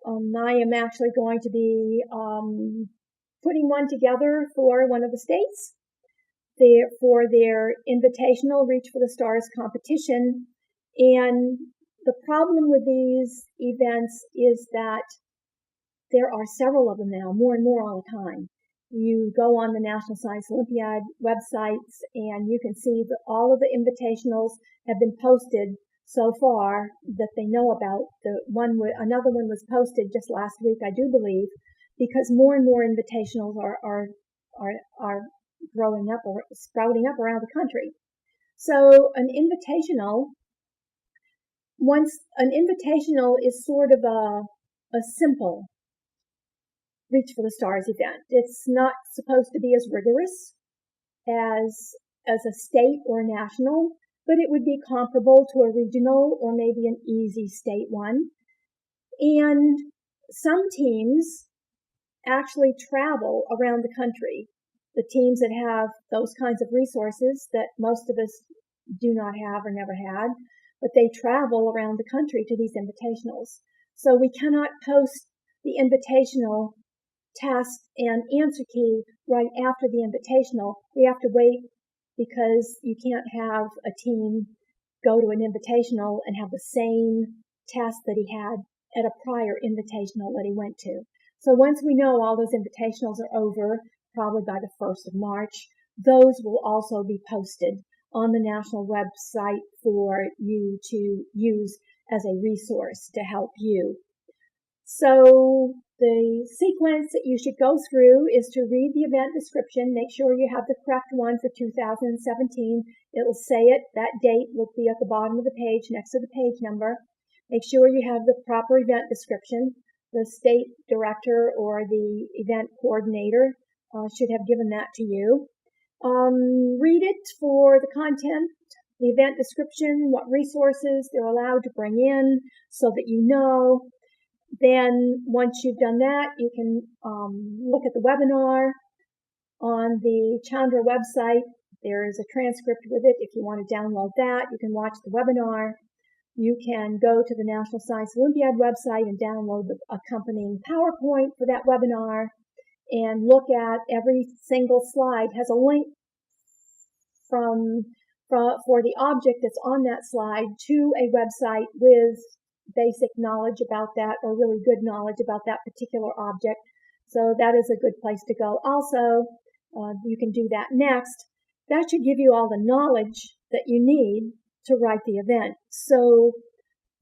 I am actually going to be putting one together for one of the states for their invitational Reach for the Stars competition. And the problem with these events is that there are several of them now, more and more all the time. You go on the National Science Olympiad websites and you can see that all of the invitationals have been posted so far that they know about. Another one was posted just last week, I do believe, because more and more invitationals are growing up or sprouting up around the country. So an invitational is sort of a simple Reach for the Stars event. It's not supposed to be as rigorous as a state or national, but it would be comparable to a regional or maybe an easy state one. And some teams actually travel around the country. The teams that have those kinds of resources that most of us do not have or never had, but they travel around the country to these invitationals. So we cannot post the invitational task and answer key right after the invitational. We have to wait because you can't have a team go to an invitational and have the same task that he had at a prior invitational that he went to. So once we know all those invitationals are over, probably by the 1st of March, those will also be posted on the national website for you to use as a resource to help you. So the sequence that you should go through is to read the event description. Make sure you have the correct one for 2017. It will say it. That date will be at the bottom of the page next to the page number. Make sure you have the proper event description. The state director or the event coordinator should have given that to you. Read it for the content, the event description, what resources they're allowed to bring in so that you know. Then once you've done that, you can look at the webinar on the Chandra website. There is a transcript with it. If you want to download that, you can watch the webinar. You can go to the National Science Olympiad website and download the accompanying PowerPoint for that webinar and look at every single slide has a link for the object that's on that slide to a website with basic knowledge about that or really good knowledge about that particular object. So that is a good place to go. Also, you can do that next. That should give you all the knowledge that you need to write the event. So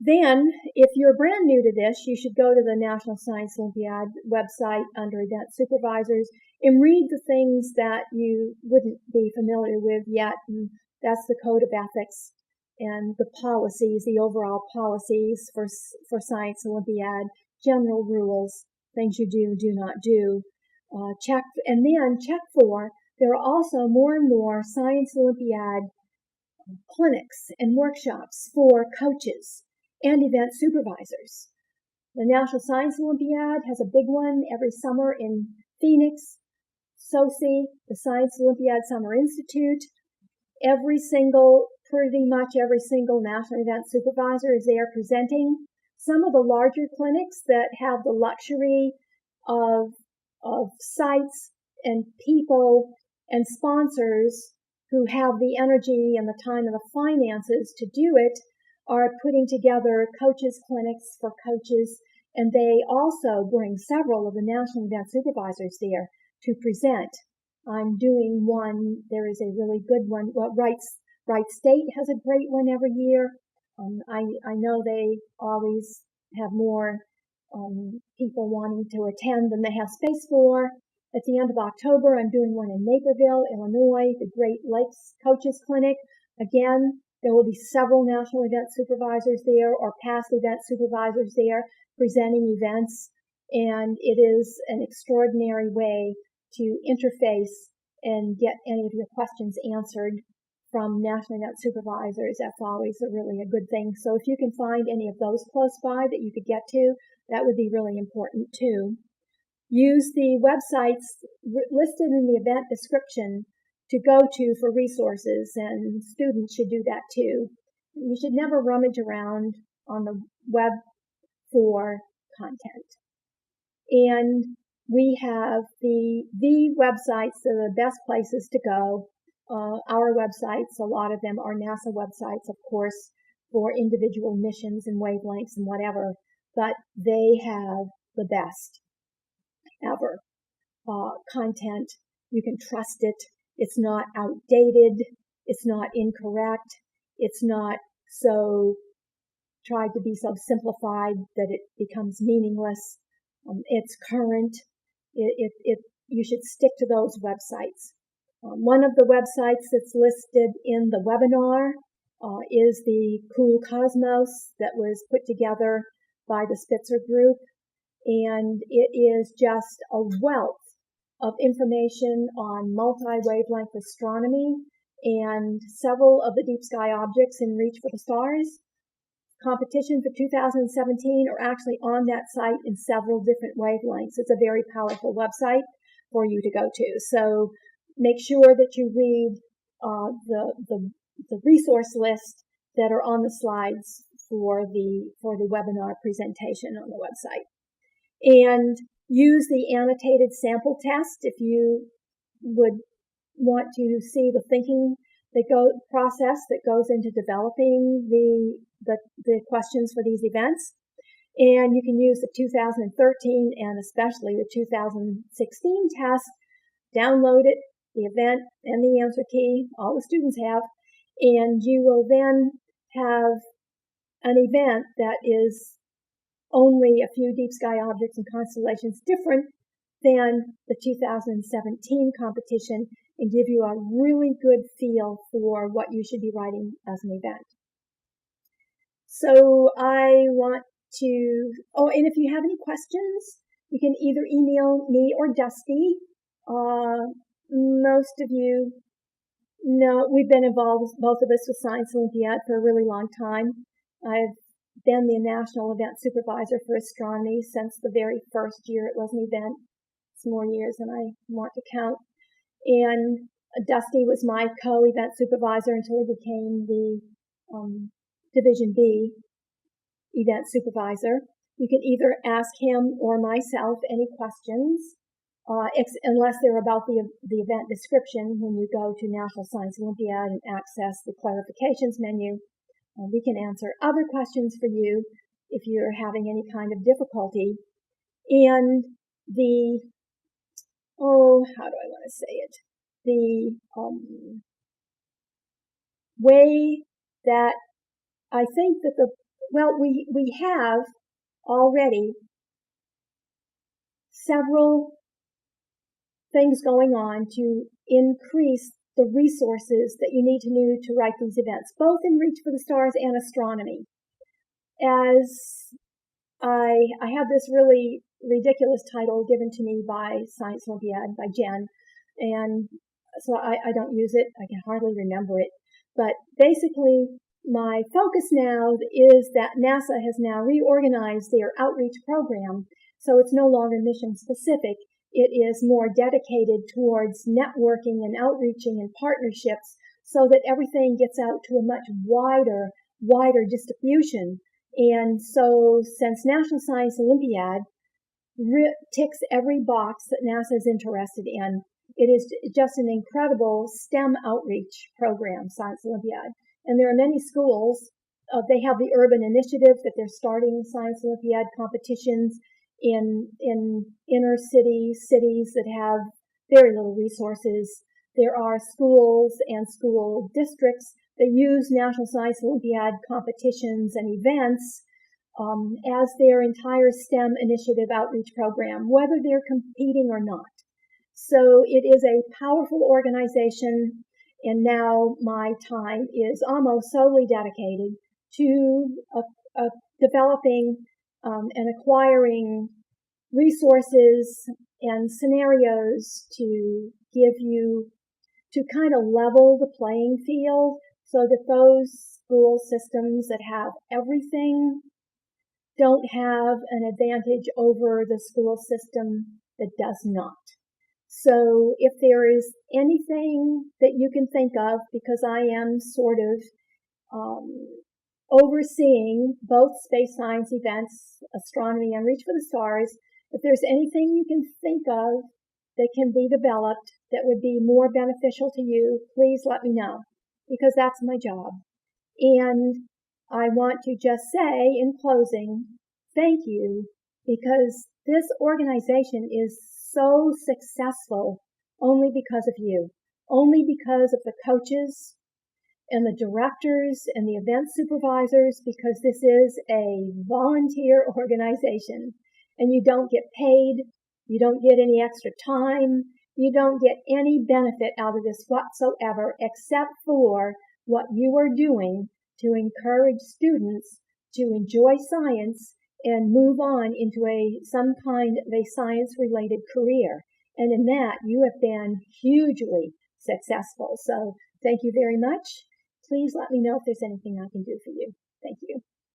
then, if you're brand new to this, you should go to the National Science Olympiad website under Event Supervisors and read the things that you wouldn't be familiar with yet. And that's the Code of Ethics and the policies, the overall policies for Science Olympiad, general rules, things you do, do not do. Check for, there are also more and more Science Olympiad clinics and workshops for coaches and event supervisors. The National Science Olympiad has a big one every summer in Phoenix. SOSI, the Science Olympiad Summer Institute, pretty much every single national event supervisor is there presenting. Some of the larger clinics that have the luxury of sites and people and sponsors who have the energy and the time and the finances to do it are putting together coaches clinics for coaches, and they also bring several of the national event supervisors there to present. I'm doing one. There is a really good one. Wright State has a great one every year. I know they always have more people wanting to attend than they have space for. At the end of October, I'm doing one in Naperville, Illinois, the Great Lakes Coaches Clinic. Again, there will be several national event supervisors there or past event supervisors there presenting events, and it is an extraordinary way to interface and get any of your questions answered from national event supervisors. That's always really a good thing. So if you can find any of those close by that you could get to, that would be really important too. Use the websites listed in the event description to go to for resources, and students should do that too. You should never rummage around on the web for content. And we have the websites that are the best places to go. Our websites, a lot of them are NASA websites, of course, for individual missions and wavelengths and whatever, but they have the best ever content. You can trust it. It's not outdated. It's not incorrect. It's not so tried to be so simplified that it becomes meaningless. It's current. You should stick to those websites. One of the websites that's listed in the webinar is the Cool Cosmos that was put together by the Spitzer Group, and it is just a wealth of information on multi-wavelength astronomy and several of the deep sky objects in Reach for the Stars. Competition for 2017 are actually on that site in several different wavelengths. It's a very powerful website for you to go to. So make sure that you read the resource list that are on the slides for the webinar presentation on the website. And use the annotated sample test if you would want to see the thinking process that goes into developing the questions for these events. And you can use the 2013 and especially the 2016 test. Download it, the event and the answer key, all the students have, and you will then have an event that is only a few deep sky objects and constellations different than the 2017 competition, and give you a really good feel for what you should be writing as an event. So I want to, and if you have any questions, you can either email me or Dusty. Most of you know we've been involved, both of us, with Science Olympiad for a really long time. I've been the national event supervisor for astronomy since the very first year it was an event. It's more years than I want to count. And Dusty was my co-event supervisor until he became the Division B event supervisor. You can either ask him or myself any questions, unless they're about the event description when you go to National Science Olympiad and access the clarifications menu. We can answer other questions for you if you're having any kind of difficulty. And how do I want to say it? The way that I think that we have already several things going on to increase the resources that you need to know to write these events, both in Reach for the Stars and astronomy. As I have this really ridiculous title given to me by Science Olympiad, by Jen, and so I don't use it. I can hardly remember it. But basically, my focus now is that NASA has now reorganized their outreach program, so it's no longer mission specific. It is more dedicated towards networking and outreaching and partnerships so that everything gets out to a much wider distribution. And so since National Science Olympiad ticks every box that NASA is interested in, it is just an incredible STEM outreach program, Science Olympiad. And there are many schools. They have the Urban Initiative that they're starting Science Olympiad competitions in inner cities that have very little resources. There are schools and school districts that use National Science Olympiad competitions and events as their entire STEM initiative outreach program, whether they're competing or not. So it is a powerful organization, and now my time is almost solely dedicated to developing and acquiring resources and scenarios to give you, to kind of level the playing field so that those school systems that have everything don't have an advantage over the school system that does not. So if there is anything that you can think of, because I am sort of overseeing both space science events, astronomy and Reach for the Stars. If there's anything you can think of that can be developed that would be more beneficial to you, please let me know, because that's my job. And I want to just say in closing, thank you, because this organization is so successful only because of you, only because of the coaches and the directors and the event supervisors, because this is a volunteer organization and you don't get paid, you don't get any extra time, you don't get any benefit out of this whatsoever except for what you are doing to encourage students to enjoy science and move on into some kind of a science-related career. And in that, you have been hugely successful. So thank you very much. Please let me know if there's anything I can do for you. Thank you.